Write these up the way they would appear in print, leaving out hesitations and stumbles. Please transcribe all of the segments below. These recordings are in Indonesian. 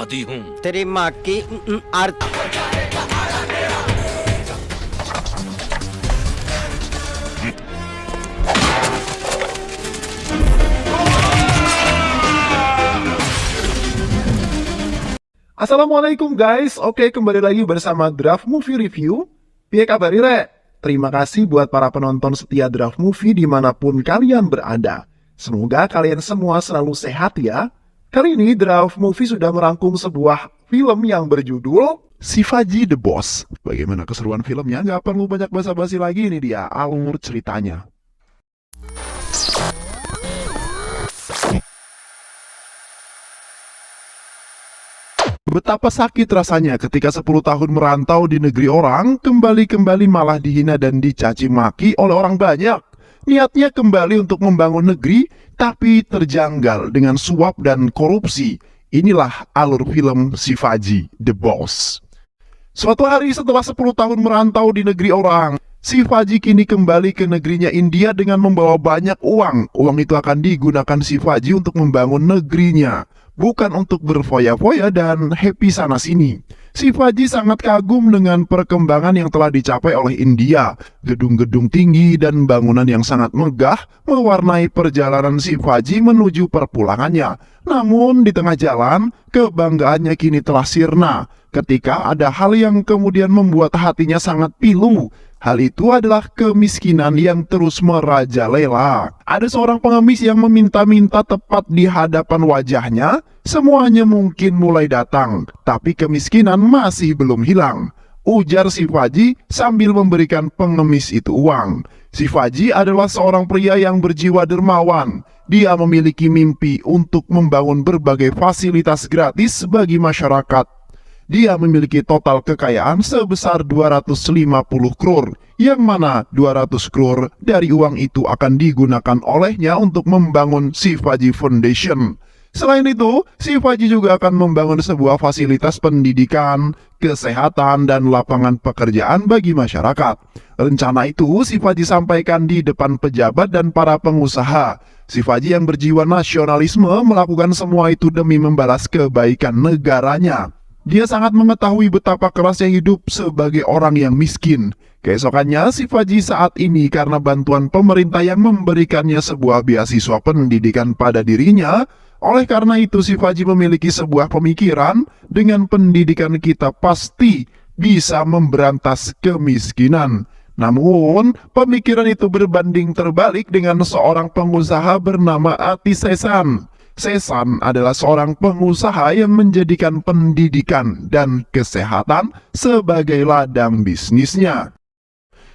आदी हूँ। तेरी माँ की आरती। Assalamualaikum guys, oke kembali lagi bersama Draft Movie Review. Piye kabar Rek? Terima kasih buat para penonton setia Draft Movie dimanapun kalian berada. Semoga kalian semua selalu sehat ya. Kali ini Draft Movie sudah merangkum sebuah film yang berjudul Shivaji The Boss. Bagaimana keseruan filmnya? Gak perlu banyak basa-basi lagi, ini dia alur ceritanya. Betapa sakit rasanya ketika 10 tahun merantau di negeri orang, kembali-kembali malah dihina dan dicaci maki oleh orang banyak. Niatnya kembali untuk membangun negeri, tapi terjanggal dengan suap dan korupsi. Inilah alur film Shivaji The Boss. Suatu hari setelah 10 tahun merantau di negeri orang, Shivaji kini kembali ke negerinya India dengan membawa banyak uang. Uang itu akan digunakan Shivaji untuk membangun negerinya, bukan untuk berfoya-foya dan happy sana-sini. Shivaji sangat kagum dengan perkembangan yang telah dicapai oleh India. Gedung-gedung tinggi dan bangunan yang sangat megah mewarnai perjalanan Shivaji menuju perpulangannya. Namun di tengah jalan, kebanggaannya kini telah sirna ketika ada hal yang kemudian membuat hatinya sangat pilu. Hal itu adalah kemiskinan yang terus merajalela. Ada seorang pengemis yang meminta-minta tepat di hadapan wajahnya. Semuanya mungkin mulai datang, tapi kemiskinan masih belum hilang, ujar Shivaji sambil memberikan pengemis itu uang. Shivaji adalah seorang pria yang berjiwa dermawan. Dia memiliki mimpi untuk membangun berbagai fasilitas gratis bagi masyarakat. Dia memiliki total kekayaan sebesar 250 crore, yang mana 200 crore dari uang itu akan digunakan olehnya untuk membangun Shivaji Foundation. Selain itu, Shivaji juga akan membangun sebuah fasilitas pendidikan, kesehatan, dan lapangan pekerjaan bagi masyarakat. Rencana itu Shivaji sampaikan di depan pejabat dan para pengusaha. Shivaji yang berjiwa nasionalisme melakukan semua itu demi membalas kebaikan negaranya. Dia sangat mengetahui betapa kerasnya hidup sebagai orang yang miskin. Keesokannya, Shivaji saat ini karena bantuan pemerintah yang memberikannya sebuah beasiswa pendidikan pada dirinya. Oleh karena itu, Shivaji memiliki sebuah pemikiran, dengan pendidikan kita pasti bisa memberantas kemiskinan. Namun, pemikiran itu berbanding terbalik dengan seorang pengusaha bernama Ati Sesan. Sesan adalah seorang pengusaha yang menjadikan pendidikan dan kesehatan sebagai ladang bisnisnya.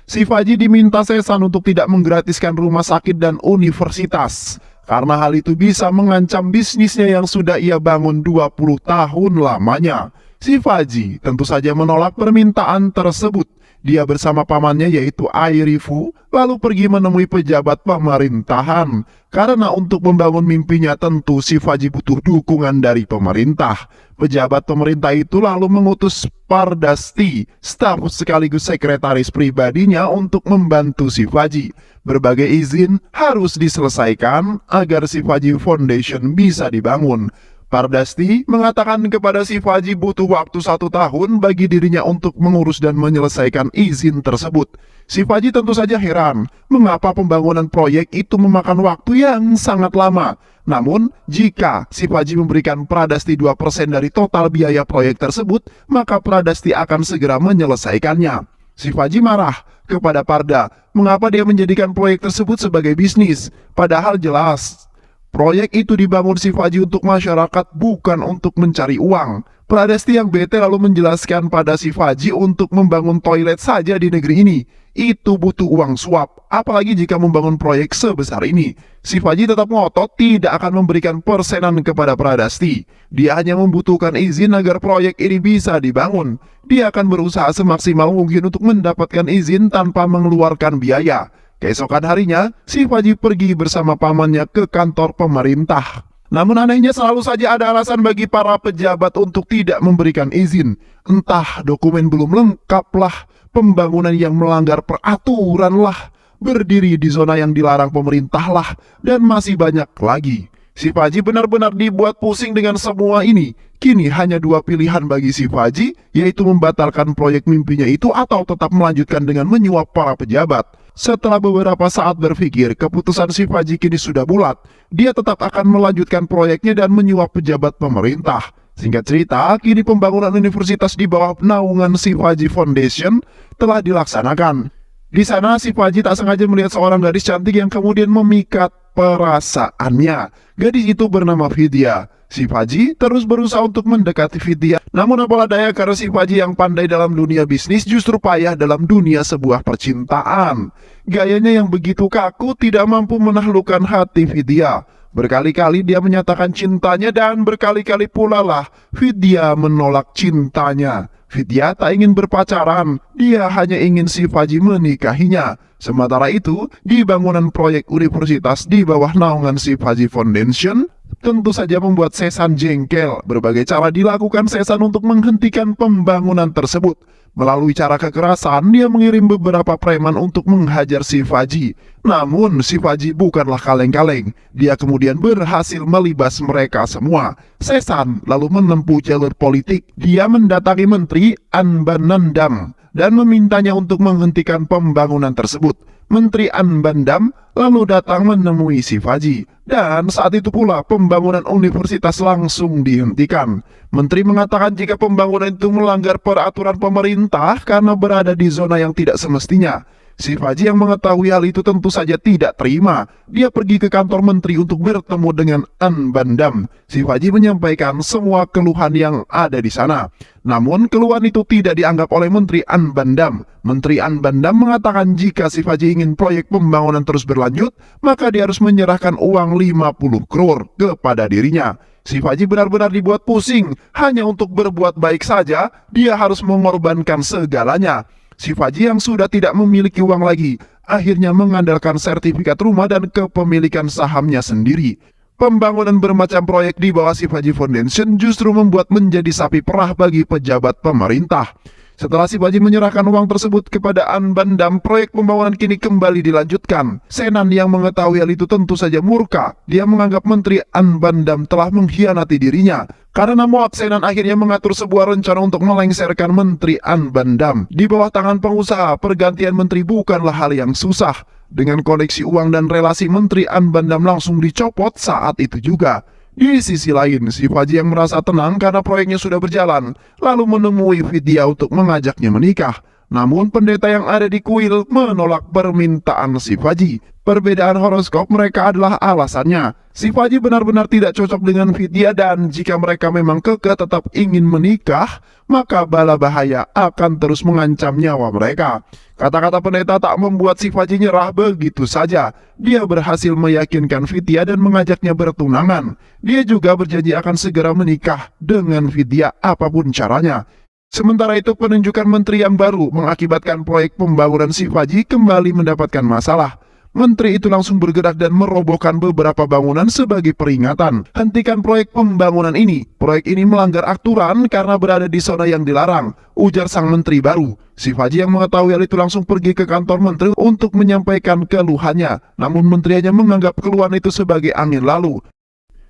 Shivaji diminta Sesan untuk tidak menggratiskan rumah sakit dan universitas, karena hal itu bisa mengancam bisnisnya yang sudah ia bangun 20 tahun lamanya. Shivaji tentu saja menolak permintaan tersebut. Dia bersama pamannya yaitu Airifu lalu pergi menemui pejabat pemerintahan. Karena untuk membangun mimpinya tentu Shivaji butuh dukungan dari pemerintah. Pejabat pemerintah itu lalu mengutus Pardasti, staf sekaligus sekretaris pribadinya, untuk membantu Shivaji. Berbagai izin harus diselesaikan agar Shivaji Foundation bisa dibangun. Pardasti mengatakan kepada Shivaji butuh waktu 1 tahun bagi dirinya untuk mengurus dan menyelesaikan izin tersebut. Shivaji tentu saja heran mengapa pembangunan proyek itu memakan waktu yang sangat lama. Namun, jika Shivaji memberikan Pardasti 2% dari total biaya proyek tersebut, maka Pardasti akan segera menyelesaikannya. Shivaji marah kepada Parda mengapa dia menjadikan proyek tersebut sebagai bisnis, padahal jelas proyek itu dibangun Shivaji untuk masyarakat, bukan untuk mencari uang. Pradasti yang bete lalu menjelaskan pada Shivaji untuk membangun toilet saja di negeri ini itu butuh uang suap, apalagi jika membangun proyek sebesar ini. Shivaji tetap ngotot tidak akan memberikan persenan kepada Pradasti. Dia hanya membutuhkan izin agar proyek ini bisa dibangun. Dia akan berusaha semaksimal mungkin untuk mendapatkan izin tanpa mengeluarkan biaya. Keesokan harinya, Shivaji pergi bersama pamannya ke kantor pemerintah. Namun anehnya selalu saja ada alasan bagi para pejabat untuk tidak memberikan izin. Entah dokumen belum lengkap lah, pembangunan yang melanggar peraturan lah, berdiri di zona yang dilarang pemerintah lah, dan masih banyak lagi. Shivaji benar-benar dibuat pusing dengan semua ini. Kini hanya dua pilihan bagi Shivaji, yaitu membatalkan proyek mimpinya itu atau tetap melanjutkan dengan menyuap para pejabat. Setelah beberapa saat berpikir, keputusan Shivaji kini sudah bulat. Dia tetap akan melanjutkan proyeknya dan menyuap pejabat pemerintah. Singkat cerita, kini pembangunan universitas di bawah naungan Shivaji Foundation telah dilaksanakan. Di sana, Shivaji tak sengaja melihat seorang gadis cantik yang kemudian memikat perasaannya. Gadis itu bernama Vidya. Shivaji terus berusaha untuk mendekati Vidya. Namun apalah daya, karena Shivaji yang pandai dalam dunia bisnis justru payah dalam dunia sebuah percintaan. Gayanya yang begitu kaku tidak mampu menaklukkan hati Vidya. Berkali-kali dia menyatakan cintanya dan berkali-kali pula lah Vidya menolak cintanya. Vidya tak ingin berpacaran, dia hanya ingin Shivaji menikahinya. Sementara itu, di bangunan proyek universitas di bawah naungan Shivaji Foundation, tentu saja membuat Sesan jengkel. Berbagai cara dilakukan Sesan untuk menghentikan pembangunan tersebut. Melalui cara kekerasan, dia mengirim beberapa preman untuk menghajar Shivaji. Namun, Shivaji bukanlah kaleng-kaleng. Dia kemudian berhasil melibas mereka semua. Sesan lalu menempuh jalur politik. Dia mendatangi Menteri Anbanandam dan memintanya untuk menghentikan pembangunan tersebut. Menteri Anbandam lalu datang menemui Shivaji. Dan saat itu pula pembangunan universitas langsung dihentikan. Menteri mengatakan jika pembangunan itu melanggar peraturan pemerintah karena berada di zona yang tidak semestinya. Shivaji yang mengetahui hal itu tentu saja tidak terima. Dia pergi ke kantor menteri untuk bertemu dengan Anbandam. Shivaji menyampaikan semua keluhan yang ada di sana. Namun keluhan itu tidak dianggap oleh Menteri Anbandam. Menteri Anbandam mengatakan jika Shivaji ingin proyek pembangunan terus berlanjut, maka dia harus menyerahkan uang 50 crore kepada dirinya. Shivaji benar-benar dibuat pusing. Hanya untuk berbuat baik saja, dia harus mengorbankan segalanya. Shivaji yang sudah tidak memiliki uang lagi, akhirnya mengandalkan sertifikat rumah dan kepemilikan sahamnya sendiri. Pembangunan bermacam proyek di bawah Shivaji Foundation justru membuat menjadi sapi perah bagi pejabat pemerintah. Setelah Shivaji menyerahkan uang tersebut kepada Anbandam, proyek pembangunan kini kembali dilanjutkan. Senan yang mengetahui hal itu tentu saja murka. Dia menganggap Menteri Anbandam telah mengkhianati dirinya. Karena muak, Senan akhirnya mengatur sebuah rencana untuk melengsarkan Menteri Anbandam. Di bawah tangan pengusaha, pergantian menteri bukanlah hal yang susah. Dengan koneksi uang dan relasi, Menteri Anbandam langsung dicopot saat itu juga. Di sisi lain, Shivaji yang merasa tenang karena proyeknya sudah berjalan, lalu menemui Vidya untuk mengajaknya menikah. Namun pendeta yang ada di kuil menolak permintaan Shivaji. Perbedaan horoskop mereka adalah alasannya. Shivaji benar-benar tidak cocok dengan Vidya dan jika mereka memang kekeh tetap ingin menikah, maka bala bahaya akan terus mengancam nyawa mereka. Kata-kata pendeta tak membuat Shivaji nyerah begitu saja. Dia berhasil meyakinkan Vidya dan mengajaknya bertunangan. Dia juga berjanji akan segera menikah dengan Vidya apapun caranya. Sementara itu penunjukan menteri yang baru mengakibatkan proyek pembangunan Shivaji kembali mendapatkan masalah. Menteri itu langsung bergerak dan merobohkan beberapa bangunan sebagai peringatan. Hentikan proyek pembangunan ini. Proyek ini melanggar aturan karena berada di zona yang dilarang, ujar sang menteri baru. Shivaji yang mengetahui hal itu langsung pergi ke kantor menteri untuk menyampaikan keluhannya. Namun menteri hanya menganggap keluhan itu sebagai angin lalu.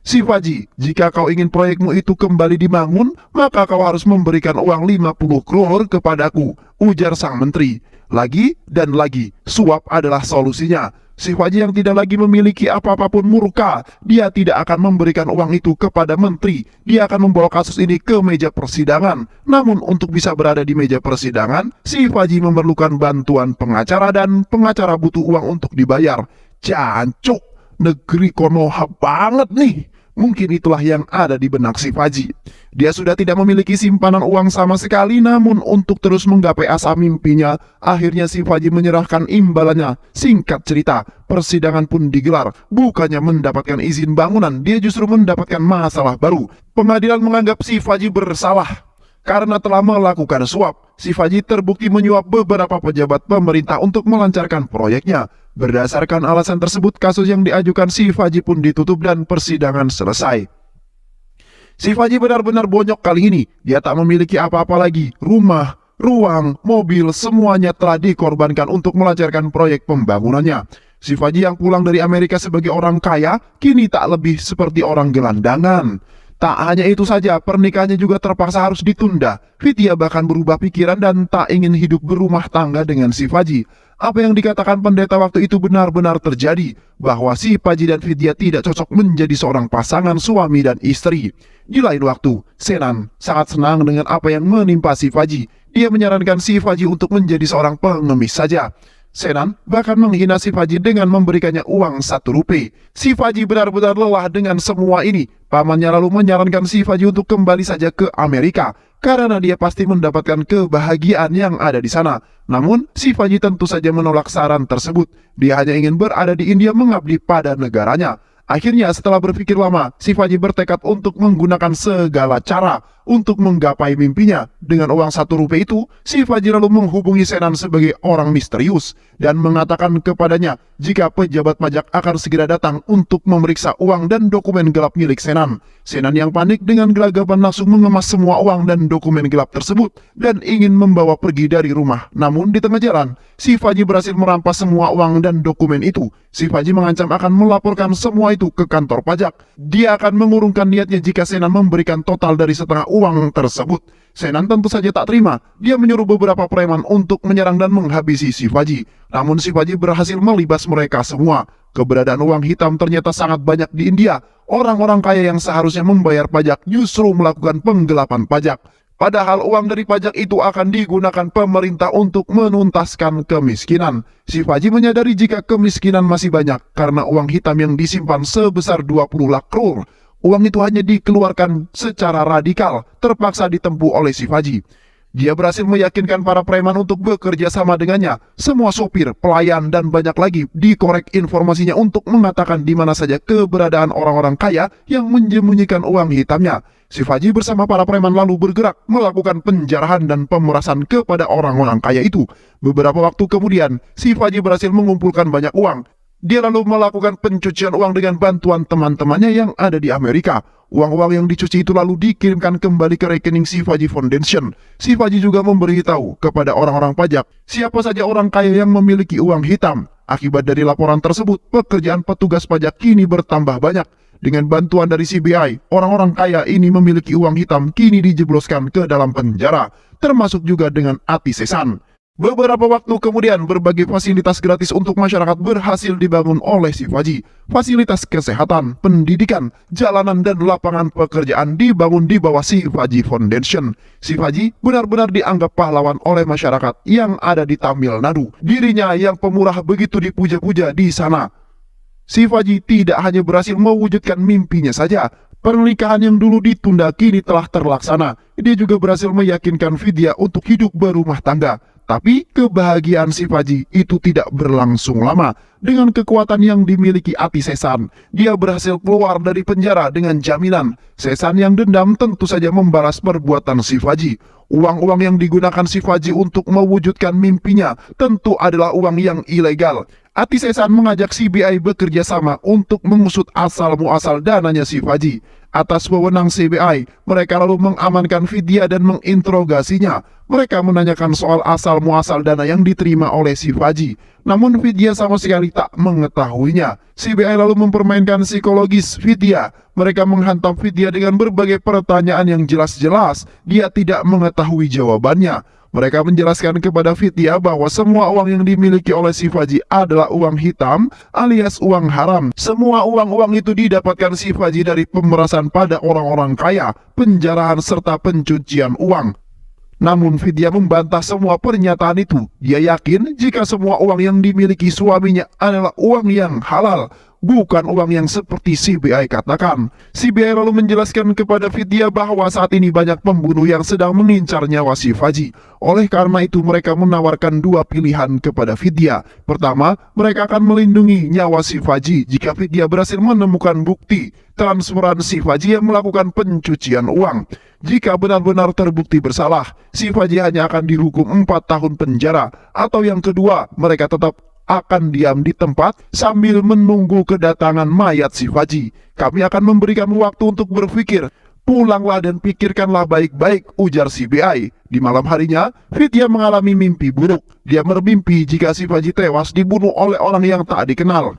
Shivaji, jika kau ingin proyekmu itu kembali dibangun, maka kau harus memberikan uang 50 crore kepadaku, ujar sang menteri. Lagi dan lagi, suap adalah solusinya. Shivaji yang tidak lagi memiliki apa-apa pun murka. Dia tidak akan memberikan uang itu kepada menteri. Dia akan membawa kasus ini ke meja persidangan. Namun untuk bisa berada di meja persidangan, Shivaji memerlukan bantuan pengacara dan pengacara butuh uang untuk dibayar. Jancuk, negeri Konoha banget nih. Mungkin itulah yang ada di benak Shivaji. Dia sudah tidak memiliki simpanan uang sama sekali, namun untuk terus menggapai asa mimpinya, akhirnya Shivaji menyerahkan imbalannya. Singkat cerita, persidangan pun digelar. Bukannya mendapatkan izin bangunan, dia justru mendapatkan masalah baru. Pengadilan menganggap Shivaji bersalah karena telah melakukan suap. Shivaji terbukti menyuap beberapa pejabat pemerintah untuk melancarkan proyeknya. Berdasarkan alasan tersebut, kasus yang diajukan Shivaji pun ditutup dan persidangan selesai. Shivaji benar-benar bonyok kali ini. Dia tak memiliki apa-apa lagi. Rumah, ruang, mobil, semuanya telah dikorbankan untuk melancarkan proyek pembangunannya. Si Faji yang pulang dari Amerika sebagai orang kaya, kini tak lebih seperti orang gelandangan. Tak hanya itu saja, pernikahannya juga terpaksa harus ditunda. Vidya bahkan berubah pikiran dan tak ingin hidup berumah tangga dengan si Faji. Apa yang dikatakan pendeta waktu itu benar-benar terjadi, bahwa si Faji dan Vidya tidak cocok menjadi seorang pasangan suami dan istri. Di lain waktu, Senan sangat senang dengan apa yang menimpa si Faji. Dia menyarankan si Faji untuk menjadi seorang pengemis saja. Senan bahkan menghina si Faji dengan memberikannya uang 1 rupiah. Si Faji benar-benar lelah dengan semua ini. Pamannya lalu menyarankan si Faji untuk kembali saja ke Amerika, karena dia pasti mendapatkan kebahagiaan yang ada di sana. Namun, si Faji tentu saja menolak saran tersebut. Dia hanya ingin berada di India mengabdi pada negaranya. Akhirnya setelah berpikir lama, si Faji bertekad untuk menggunakan segala cara untuk menggapai mimpinya. Dengan uang 1 rupiah itu, si Faji lalu menghubungi Senan sebagai orang misterius dan mengatakan kepadanya jika pejabat pajak akan segera datang untuk memeriksa uang dan dokumen gelap milik Senan. Senan yang panik dengan gelagapan langsung mengemas semua uang dan dokumen gelap tersebut dan ingin membawa pergi dari rumah. Namun di tengah jalan, si Faji berhasil merampas semua uang dan dokumen itu. Si Faji mengancam akan melaporkan semua itu ke kantor pajak. Dia akan mengurungkan niatnya jika Senan memberikan total dari setengah uang tersebut. Senan tentu saja tak terima. Dia menyuruh beberapa preman untuk menyerang dan menghabisi si Faji. Namun si Faji berhasil melibas mereka semua. Keberadaan uang hitam ternyata sangat banyak di India. Orang-orang kaya yang seharusnya membayar pajak justru melakukan penggelapan pajak. Padahal uang dari pajak itu akan digunakan pemerintah untuk menuntaskan kemiskinan. Si Faji menyadari jika kemiskinan masih banyak karena uang hitam yang disimpan sebesar 20 lakh crore. Uang itu hanya dikeluarkan secara radikal, terpaksa ditempuh oleh si Faji. Dia berhasil meyakinkan para preman untuk bekerja sama dengannya. Semua sopir, pelayan, dan banyak lagi dikorek informasinya untuk mengatakan di mana saja keberadaan orang-orang kaya yang menyembunyikan uang hitamnya. Si Faji bersama para preman lalu bergerak melakukan penjarahan dan pemerasan kepada orang-orang kaya itu. Beberapa waktu kemudian, si Faji berhasil mengumpulkan banyak uang. Dia lalu melakukan pencucian uang dengan bantuan teman-temannya yang ada di Amerika. Uang-uang yang dicuci itu lalu dikirimkan kembali ke rekening si Faji Foundation. Si Faji juga memberitahu kepada orang-orang pajak siapa saja orang kaya yang memiliki uang hitam. Akibat dari laporan tersebut, pekerjaan petugas pajak kini bertambah banyak. Dengan bantuan dari CBI, orang-orang kaya ini memiliki uang hitam kini dijebloskan ke dalam penjara, termasuk juga dengan Ati Sesan. Beberapa waktu kemudian, berbagai fasilitas gratis untuk masyarakat berhasil dibangun oleh si Faji. Fasilitas kesehatan, pendidikan, jalanan, dan lapangan pekerjaan dibangun di bawah si Faji Foundation. Si Faji benar-benar dianggap pahlawan oleh masyarakat yang ada di Tamil Nadu. Dirinya yang pemurah begitu dipuja-puja di sana. Si Faji tidak hanya berhasil mewujudkan mimpinya saja. Pernikahan yang dulu ditunda kini telah terlaksana. Dia juga berhasil meyakinkan Vidya untuk hidup berumah tangga. Tapi kebahagiaan si Faji itu tidak berlangsung lama. Dengan kekuatan yang dimiliki Ati Sesan, dia berhasil keluar dari penjara dengan jaminan. Sesan yang dendam tentu saja membalas perbuatan si Faji. Uang-uang yang digunakan si Faji untuk mewujudkan mimpinya tentu adalah uang yang ilegal. Ati Sesan mengajak CBI bekerja sama untuk mengusut asal-muasal dananya si Faji. Atas wewenang CBI, mereka lalu mengamankan Vidya dan menginterogasinya. Mereka menanyakan soal asal-muasal dana yang diterima oleh si Faji. Namun Vidya sama sekali tak mengetahuinya. CBI lalu mempermainkan psikologis Vidya. Mereka menghantam Vidya dengan berbagai pertanyaan yang jelas-jelas dia tidak mengetahui jawabannya. Mereka menjelaskan kepada Vidya bahwa semua uang yang dimiliki oleh si Faji adalah uang hitam alias uang haram. Semua uang-uang itu didapatkan si Faji dari pemerasan pada orang-orang kaya, penjarahan serta pencucian uang. Namun Vidya membantah semua pernyataan itu. Dia yakin jika semua uang yang dimiliki suaminya adalah uang yang halal, bukan uang yang seperti CBI katakan. CBI lalu menjelaskan kepada Vidya bahwa saat ini banyak pembunuh yang sedang mengincar nyawa si Faji. Oleh karena itu mereka menawarkan dua pilihan kepada Vidya. Pertama, mereka akan melindungi nyawa si Faji jika Vidya berhasil menemukan bukti transferan si Faji yang melakukan pencucian uang. Jika benar-benar terbukti bersalah, si Faji hanya akan dihukum 4 tahun penjara. Atau yang kedua, mereka tetap akan diam di tempat sambil menunggu kedatangan mayat si Faji. Kami akan memberikan waktu untuk berpikir. Pulanglah dan pikirkanlah baik-baik, ujar CBI. Di malam harinya, Vidya mengalami mimpi buruk. Dia bermimpi jika Shivaji tewas dibunuh oleh orang yang tak dikenal.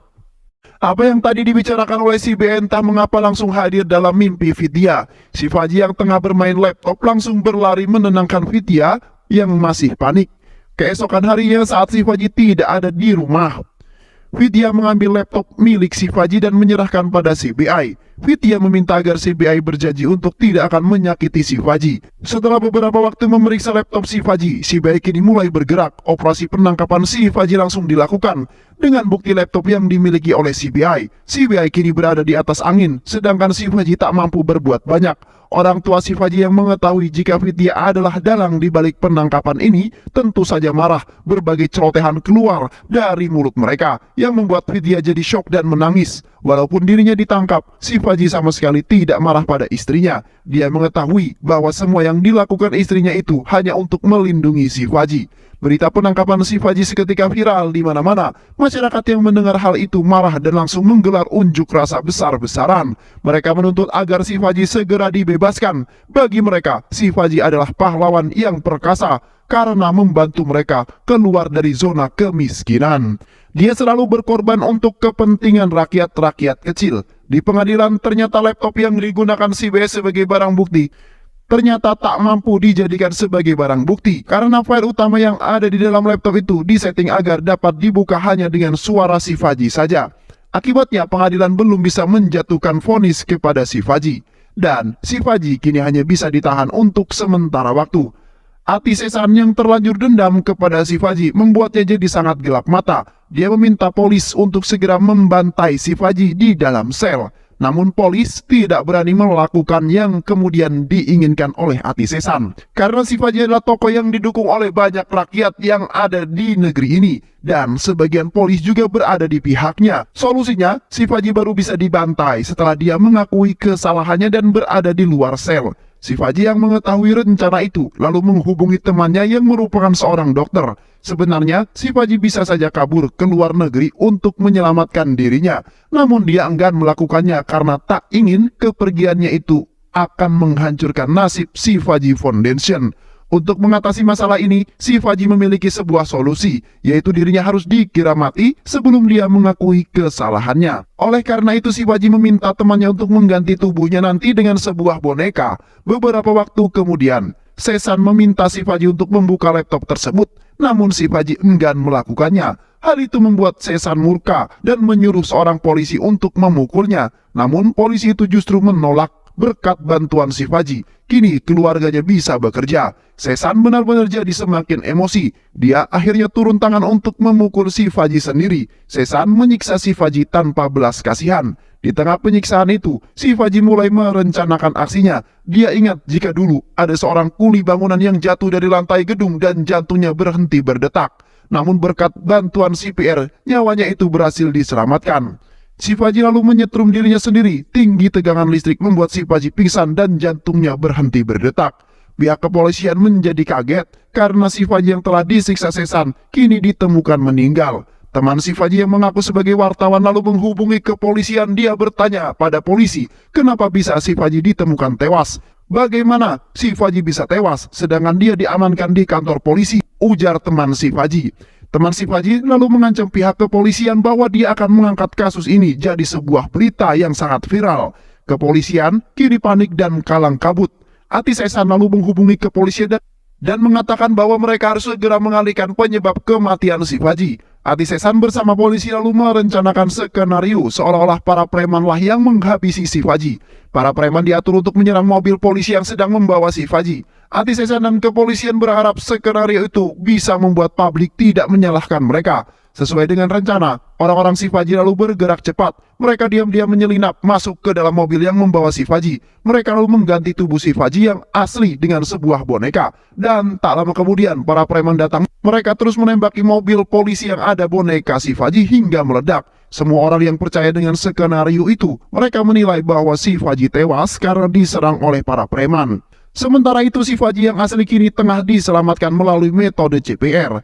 Apa yang tadi dibicarakan oleh CBI entah mengapa langsung hadir dalam mimpi Vidya. Shivaji yang tengah bermain laptop langsung berlari menenangkan Vidya yang masih panik. Keesokan harinya saat Shivaji tidak ada di rumah, Vidya mengambil laptop milik Shivaji dan menyerahkan pada CBI. Vidya meminta agar CBI berjanji untuk tidak akan menyakiti Shivaji. Setelah beberapa waktu memeriksa laptop Shivaji, CBI kini mulai bergerak. Operasi penangkapan Shivaji langsung dilakukan. Dengan bukti laptop yang dimiliki oleh CBI, CBI kini berada di atas angin, sedangkan Shivaji tak mampu berbuat banyak. Orang tua Shivaji yang mengetahui jika Vidya adalah dalang di balik penangkapan ini tentu saja marah. Berbagai celotehan keluar dari mulut mereka yang membuat Vidya jadi syok dan menangis. Walaupun dirinya ditangkap, Shivaji sama sekali tidak marah pada istrinya. Dia mengetahui bahwa semua yang dilakukan istrinya itu hanya untuk melindungi Shivaji. Berita penangkapan Shivaji seketika viral di mana-mana. Masyarakat yang mendengar hal itu marah dan langsung menggelar unjuk rasa besar-besaran. Mereka menuntut agar Shivaji segera dibebaskan. Bagi mereka, Shivaji adalah pahlawan yang perkasa karena membantu mereka keluar dari zona kemiskinan. Dia selalu berkorban untuk kepentingan rakyat-rakyat kecil. Di pengadilan ternyata laptop yang digunakan CBS sebagai barang bukti ternyata tak mampu dijadikan sebagai barang bukti karena file utama yang ada di dalam laptop itu disetting agar dapat dibuka hanya dengan suara Shivaji saja. Akibatnya pengadilan belum bisa menjatuhkan vonis kepada Shivaji dan Shivaji kini hanya bisa ditahan untuk sementara waktu. Ati Sesan yang terlanjur dendam kepada Shivaji membuatnya jadi sangat gelap mata. Dia meminta polis untuk segera membantai Shivaji di dalam sel. Namun polis tidak berani melakukan yang kemudian diinginkan oleh Ati Sesan. Karena Shivaji adalah tokoh yang didukung oleh banyak rakyat yang ada di negeri ini. Dan sebagian polis juga berada di pihaknya. Solusinya, Shivaji baru bisa dibantai setelah dia mengakui kesalahannya dan berada di luar sel. Shivaji yang mengetahui rencana itu lalu menghubungi temannya yang merupakan seorang dokter. Sebenarnya, Shivaji bisa saja kabur ke luar negeri untuk menyelamatkan dirinya. Namun dia enggan melakukannya karena tak ingin kepergiannya itu akan menghancurkan nasib Shivaji Foundation. Untuk mengatasi masalah ini, Shivaji memiliki sebuah solusi, yaitu dirinya harus dikira mati sebelum dia mengakui kesalahannya. Oleh karena itu, Shivaji meminta temannya untuk mengganti tubuhnya nanti dengan sebuah boneka. Beberapa waktu kemudian, Sesan meminta Shivaji untuk membuka laptop tersebut, namun Shivaji enggan melakukannya. Hal itu membuat Sesan murka dan menyuruh seorang polisi untuk memukulnya. Namun polisi itu justru menolak. Berkat bantuan Shivaji, kini keluarganya bisa bekerja. Sesan benar-benar jadi semakin emosi. Dia akhirnya turun tangan untuk memukul Shivaji sendiri. Sesan menyiksa Shivaji tanpa belas kasihan. Di tengah penyiksaan itu, Shivaji mulai merencanakan aksinya. Dia ingat jika dulu ada seorang kuli bangunan yang jatuh dari lantai gedung dan jantungnya berhenti berdetak. Namun berkat bantuan CPR, nyawanya itu berhasil diselamatkan. Shivaji lalu menyetrum dirinya sendiri. Tinggi tegangan listrik membuat Shivaji pingsan dan jantungnya berhenti berdetak. Pihak kepolisian menjadi kaget karena Shivaji yang telah disiksa Sesan kini ditemukan meninggal. Teman Shivaji yang mengaku sebagai wartawan lalu menghubungi kepolisian. Dia bertanya pada polisi, kenapa bisa Shivaji ditemukan tewas? Bagaimana Shivaji bisa tewas sedangkan dia diamankan di kantor polisi? Ujar teman Shivaji. Teman Shivaji lalu mengancam pihak kepolisian bahwa dia akan mengangkat kasus ini jadi sebuah berita yang sangat viral. Kepolisian kini panik dan kalang kabut. Ati Sesan lalu menghubungi kepolisian dan mengatakan bahwa mereka harus segera mengalihkan penyebab kematian Shivaji. Ati Sesan bersama polisi lalu merencanakan skenario seolah-olah para premanlah yang menghabisi Shivaji. Para preman diatur untuk menyerang mobil polisi yang sedang membawa Shivaji. Ati Sesan dan kepolisian berharap skenario itu bisa membuat publik tidak menyalahkan mereka. Sesuai dengan rencana, orang-orang Shivaji lalu bergerak cepat. Mereka diam-diam menyelinap masuk ke dalam mobil yang membawa Shivaji. Mereka lalu mengganti tubuh Shivaji yang asli dengan sebuah boneka. Dan tak lama kemudian para preman datang. Mereka terus menembaki mobil polisi yang ada boneka Shivaji hingga meledak. Semua orang yang percaya dengan skenario itu, mereka menilai bahwa Shivaji tewas karena diserang oleh para preman. Sementara itu Shivaji yang asli kini tengah diselamatkan melalui metode CPR.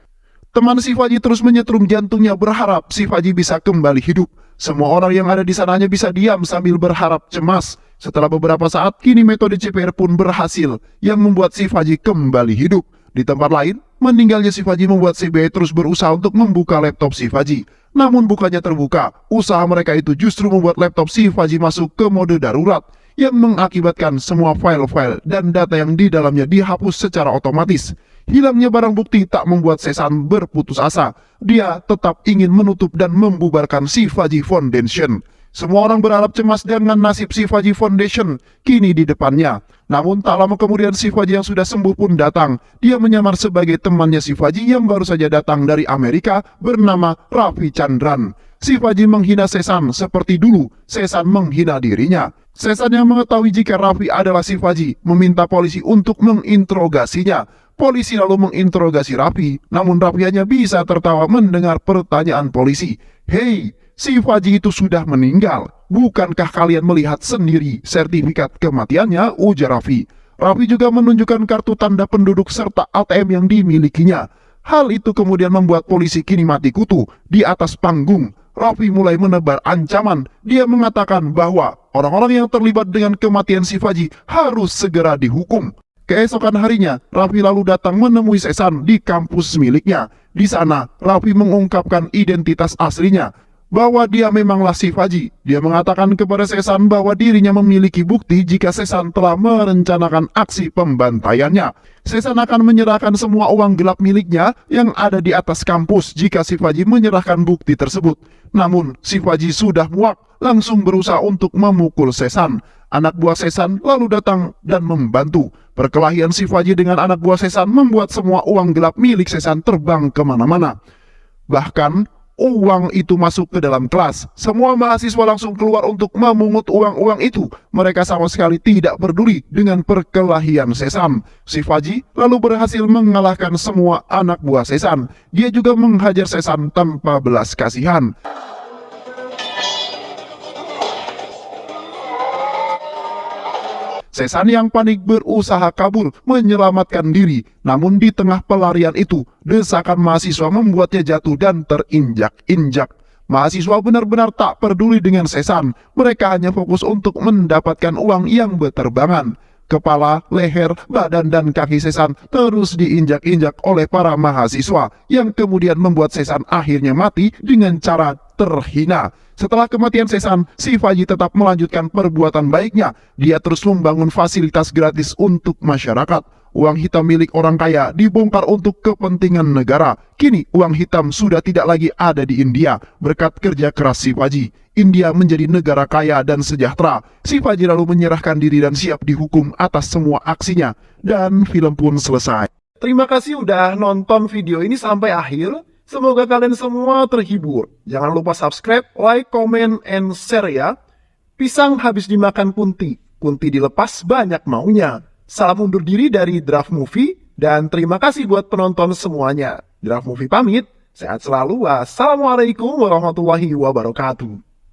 Teman Shivaji terus menyetrum jantungnya berharap Shivaji bisa kembali hidup. Semua orang yang ada di sana hanya bisa diam sambil berharap cemas. Setelah beberapa saat, kini metode CPR pun berhasil yang membuat Shivaji kembali hidup. Di tempat lain, meninggalnya Shivaji membuat CBI terus berusaha untuk membuka laptop Shivaji. Namun bukannya terbuka, usaha mereka itu justru membuat laptop Shivaji masuk ke mode darurat yang mengakibatkan semua file-file dan data yang di dalamnya dihapus secara otomatis. Hilangnya barang bukti tak membuat Seshan berputus asa. Dia tetap ingin menutup dan membubarkan Shivaji Foundation. Semua orang berharap cemas dengan nasib Shivaji Foundation kini di depannya. Namun tak lama kemudian Shivaji yang sudah sembuh pun datang. Dia menyamar sebagai temannya Shivaji yang baru saja datang dari Amerika bernama Ravi Chandran. Shivaji menghina Seshan seperti dulu Seshan menghina dirinya. Seshan yang mengetahui jika Ravi adalah Shivaji meminta polisi untuk menginterogasinya. Polisi lalu menginterogasi Ravi, namun Ravi hanya bisa tertawa mendengar pertanyaan polisi. "Hei, Shivaji itu sudah meninggal. Bukankah kalian melihat sendiri sertifikat kematiannya?" ujar Ravi. Ravi juga menunjukkan kartu tanda penduduk serta ATM yang dimilikinya. Hal itu kemudian membuat polisi kini mati kutu. Di atas panggung, Ravi mulai menebar ancaman. Dia mengatakan bahwa orang-orang yang terlibat dengan kematian Shivaji harus segera dihukum. Keesokan harinya, Ravi lalu datang menemui Seshan di kampus miliknya. Di sana, Ravi mengungkapkan identitas aslinya, bahwa dia memanglah Shivaji. Dia mengatakan kepada Seshan bahwa dirinya memiliki bukti jika Seshan telah merencanakan aksi pembantaiannya. Seshan akan menyerahkan semua uang gelap miliknya yang ada di atas kampus jika Shivaji menyerahkan bukti tersebut. Namun, Shivaji sudah muak, langsung berusaha untuk memukul Seshan. Anak buah Seshan lalu datang dan membantu. Perkelahian Shivaji dengan anak buah Seshan membuat semua uang gelap milik Seshan terbang kemana-mana. Bahkan, uang itu masuk ke dalam kelas. Semua mahasiswa langsung keluar untuk memungut uang-uang itu. Mereka sama sekali tidak peduli dengan perkelahian Seshan. Shivaji lalu berhasil mengalahkan semua anak buah Seshan. Dia juga menghajar Seshan tanpa belas kasihan. Seshan yang panik berusaha kabur menyelamatkan diri. Namun di tengah pelarian itu, desakan mahasiswa membuatnya jatuh dan terinjak-injak. Mahasiswa benar-benar tak peduli dengan Seshan. Mereka hanya fokus untuk mendapatkan uang yang berterbangan. Kepala, leher, badan, dan kaki Seshan terus diinjak-injak oleh para mahasiswa, yang kemudian membuat Seshan akhirnya mati dengan cara terhina. Setelah kematian Seshan, Shivaji tetap melanjutkan perbuatan baiknya. Dia terus membangun fasilitas gratis untuk masyarakat. Uang hitam milik orang kaya dibongkar untuk kepentingan negara. Kini uang hitam sudah tidak lagi ada di India. Berkat kerja keras Shivaji, India menjadi negara kaya dan sejahtera. Shivaji lalu menyerahkan diri dan siap dihukum atas semua aksinya. Dan film pun selesai. Terima kasih udah nonton video ini sampai akhir. Semoga kalian semua terhibur. Jangan lupa subscribe, like, comment, and share ya. Pisang habis dimakan kunti. Kunti dilepas banyak maunya. Salam undur diri dari Draft Movie. Dan terima kasih buat penonton semuanya. Draft Movie pamit. Sehat selalu. Wassalamualaikum warahmatullahi wabarakatuh.